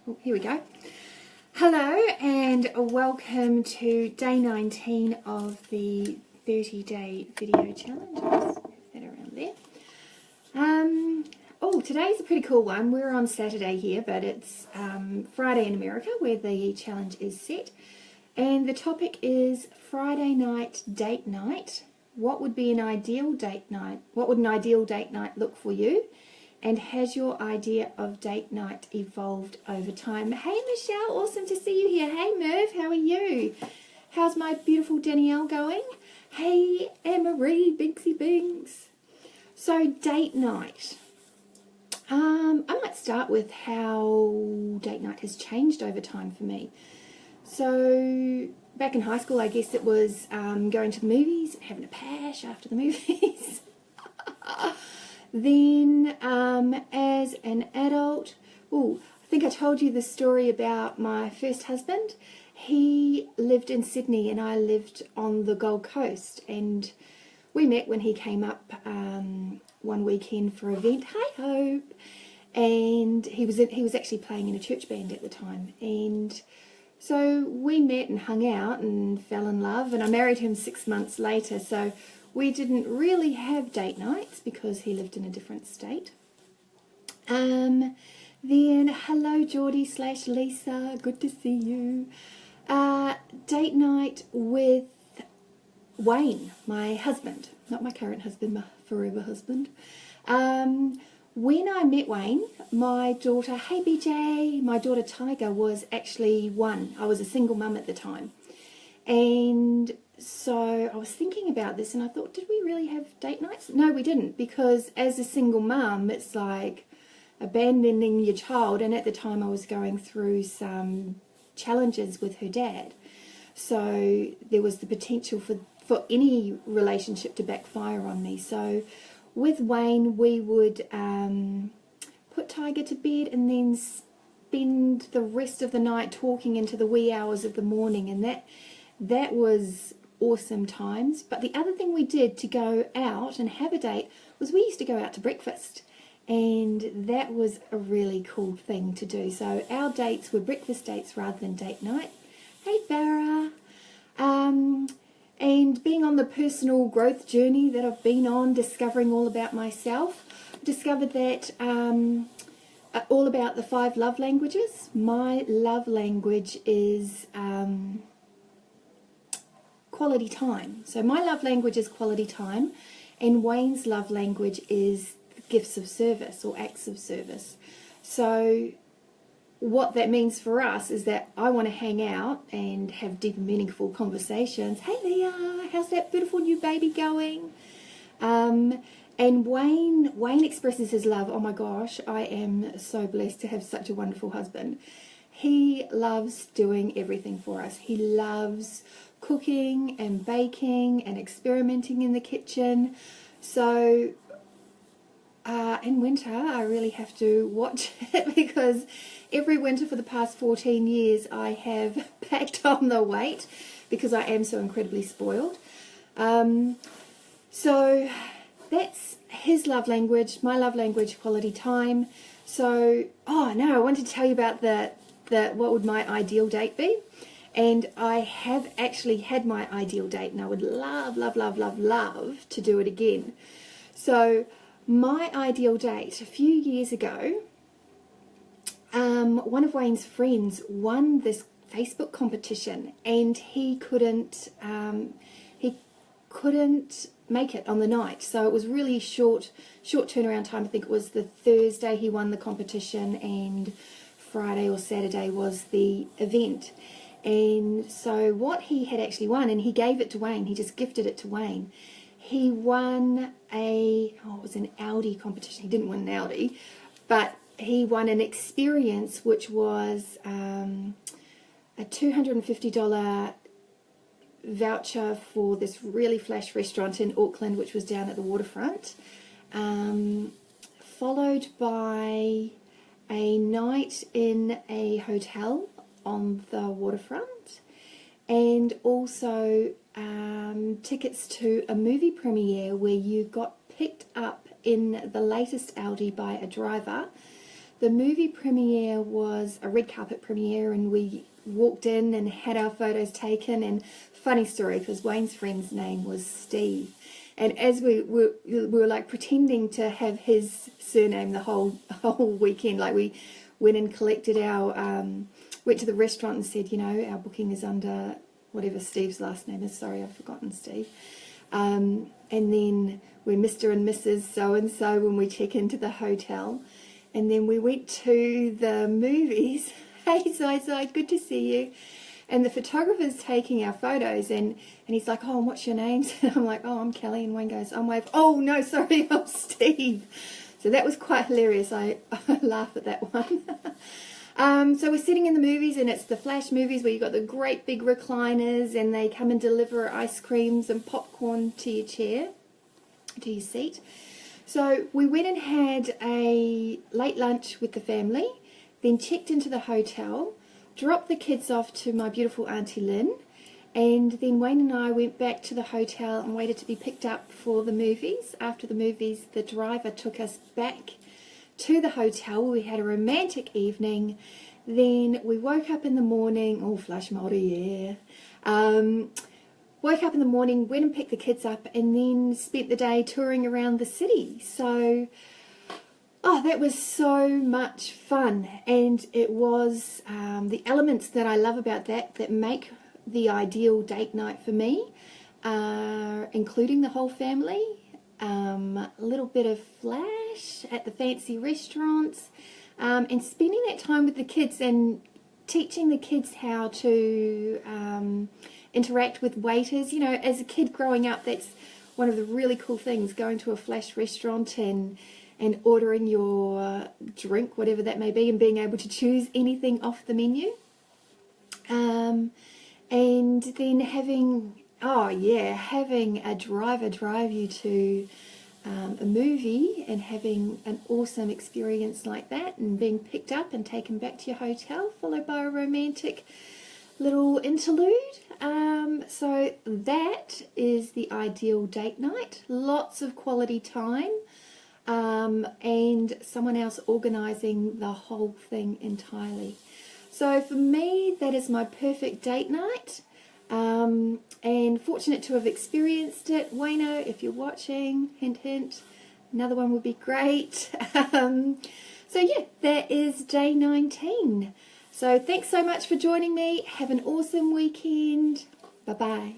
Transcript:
Oh, here we go. Hello and welcome to day 19 of the 30-day video challenge. Let's move that around there. Today's a pretty cool one. We're on Saturday here, but it's Friday in America where the challenge is set. And the topic is Friday night date night. What would be an ideal date night? What would an ideal date night look for you? And has your idea of date night evolved over time? Hey Michelle, awesome to see you here. Hey Merv, how are you? How's my beautiful Danielle going? Hey Anne-Marie, Binksy Binks. So date night. I might start with how date night has changed over time for me. So back in high school, I guess it was going to the movies, having a pash after the movies. Then as an adult, I think I told you the story about my first husband. He lived in Sydney and I lived on the Gold Coast, and we met when he came up one weekend for an event. Hi Hope. And he was actually playing in a church band at the time, and so we met and hung out and fell in love, and I married him 6 months later. So we didn't really have date nights because he lived in a different state. Then hello Geordie / Lisa, good to see you. Date night with Wayne, my husband, not my current husband, my forever husband. When I met Wayne, my daughter, hey BJ, my daughter Tiger was actually 1. I was a single mum at the time. And so I was thinking about this and I thought, did we really have date nights? No, we didn't, because as a single mum, it's like abandoning your child. And at the time I was going through some challenges with her dad. So there was the potential for any relationship to backfire on me. So with Wayne, we would put Tiger to bed and then spend the rest of the night talking into the wee hours of the morning, and that was awesome times. But the other thing we did to go out and have a date was we used to go out to breakfast, and that was a really cool thing to do. So our dates were breakfast dates rather than date night. Hey Farah. And being on the personal growth journey that I've been on, discovering all about myself, I discovered that all about the 5 love languages. My love language is quality time. So my love language is quality time, and Wayne's love language is gifts of service or acts of service. So what that means for us is that I want to hang out and have deep and meaningful conversations. Hey Leah, how's that beautiful new baby going? And Wayne expresses his love. Oh my gosh, I am so blessed to have such a wonderful husband. He loves doing everything for us. He loves cooking and baking and experimenting in the kitchen. So in winter I really have to watch it, because every winter for the past 14 years I have packed on the weight because I am so incredibly spoiled. So that's his love language. My love language, quality time. So I wanted to tell you about what would my ideal date be. And I have actually had my ideal date, and I would love, love, love, love, love to do it again. So my ideal date, a few years ago, one of Wayne's friends won this Facebook competition, and he couldn't make it on the night. So it was really short turnaround time. I think it was the Thursday he won the competition, and Friday or Saturday was the event. And so what he had actually won, and he gave it to Wayne, he just gifted it to Wayne. He won it was an Audi competition. He didn't win an Audi, but he won an experience which was a $250 voucher for this really flash restaurant in Auckland, which was down at the waterfront, followed by a night in a hotel on the waterfront, and also tickets to a movie premiere where you got picked up in the latest Audi by a driver the movie premiere was a red carpet premiere, and we walked in and had our photos taken. And funny story, because Wayne's friend's name was Steve, and as we were like pretending to have his surname the whole weekend. Like, we went and collected our went to the restaurant and said, you know, our booking is under whatever Steve's last name is. Sorry, I've forgotten Steve. And then we're Mr. and Mrs. so-and-so when we check into the hotel. And then we went to the movies. Hey, Zai, good to see you. And the photographer's taking our photos, and he's like, oh, and what's your names? And I'm like, oh, I'm Kelly. And Wayne goes, I'm Wave. Oh, no, sorry, I'm Steve. So that was quite hilarious. I laugh at that one. So we're sitting in the movies, and it's the Flash movies where you've got the great big recliners, and they come and deliver ice creams and popcorn to your chair, to your seat. So we went and had a late lunch with the family, then checked into the hotel, dropped the kids off to my beautiful Auntie Lynn, and then Wayne and I went back to the hotel and waited to be picked up for the movies. After the movies, the driver took us back to the hotel where we had a romantic evening. Then we woke up in the morning, oh, flush Māori, yeah. Woke up in the morning, went and picked the kids up, and then spent the day touring around the city. So, oh, that was so much fun. And it was the elements that I love about that make the ideal date night for me, including the whole family, a little bit of flash at the fancy restaurants, and spending that time with the kids and teaching the kids how to interact with waiters. You know, as a kid growing up, that's one of the really cool things, going to a flash restaurant and ordering your drink, whatever that may be, and being able to choose anything off the menu. And then having a driver drive you to a movie and having an awesome experience like that, and being picked up and taken back to your hotel, followed by a romantic little interlude. So that is the ideal date night. Lots of quality time, and someone else organising the whole thing entirely. So for me, that is my perfect date night, and fortunate to have experienced it. Wayno, if you're watching, hint hint, another one would be great. So yeah, that is day 19. So thanks so much for joining me. Have an awesome weekend. Bye-bye.